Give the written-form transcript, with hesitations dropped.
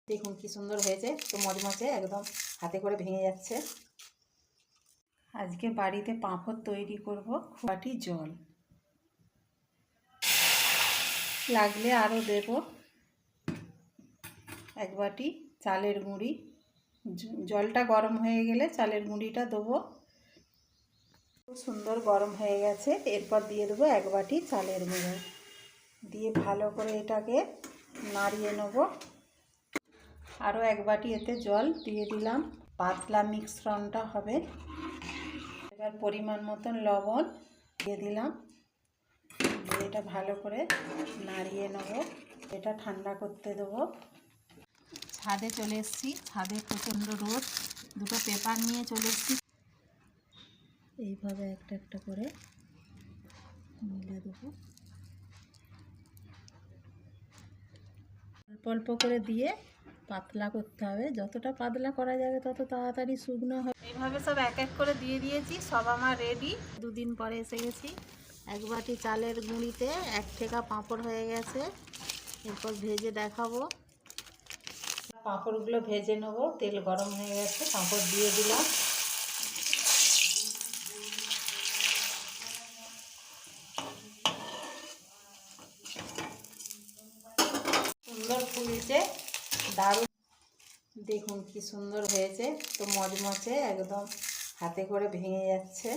দেখুন কি সুন্দর হয়েছে, তো মচমচে একদম হাতে করে ভেঙে যাচ্ছে। আজকে বাড়িতে পাঁপড় তৈরি করব। বাটি জল লাগলে আরও দেব। এক বাটি চালের গুঁড়ি, জলটা গরম হয়ে গেলে চালের গুঁড়িটা দেবো। খুব সুন্দর গরম হয়ে গেছে, এরপর দিয়ে দেবো এক বাটি চালের গুঁড়ো, দিয়ে ভালো করে এটাকে নাড়িয়ে নেব। আরও এক বাটি এতে জল দিয়ে দিলাম, পাতলা মিশ্রণটা হবে। এবার পরিমাণ মতন লবণ দিয়ে দিলাম, দিয়ে এটা ভালো করে নাড়িয়ে নেব। এটা ঠান্ডা করতে দেবো। ছাদে চলে এসেছি, ছাদে প্রচণ্ড রোদ, দুটো পেপার নিয়ে চলে এসেছি। এইভাবে একটা একটা করে মিলে দেবো, অল্প অল্প করে দিয়ে পাতলা করতে হবে। যতটা পাতলা করা যাবে তত তাড়াতাড়ি শুকনো হবে। এইভাবে সব এক এক করে দিয়ে দিয়েছি, সব আমার রেডি। দুদিন পরে এসে গেছি। এক বাটি চালের গুঁড়িতে এক ঠেকা পাঁপড় হয়ে গেছে, এরপর ভেজে দেখাবো। পাঁপড়গুলো ভেজে নেব, তেল গরম হয়ে গেছে, পাঁপড় দিয়ে দিলাম। সুন্দর ফুলছে, দারুণ। দেখুন কি সুন্দর হয়েছে, তো মচমচে একদম হাতে করে ভেঙে যাচ্ছে।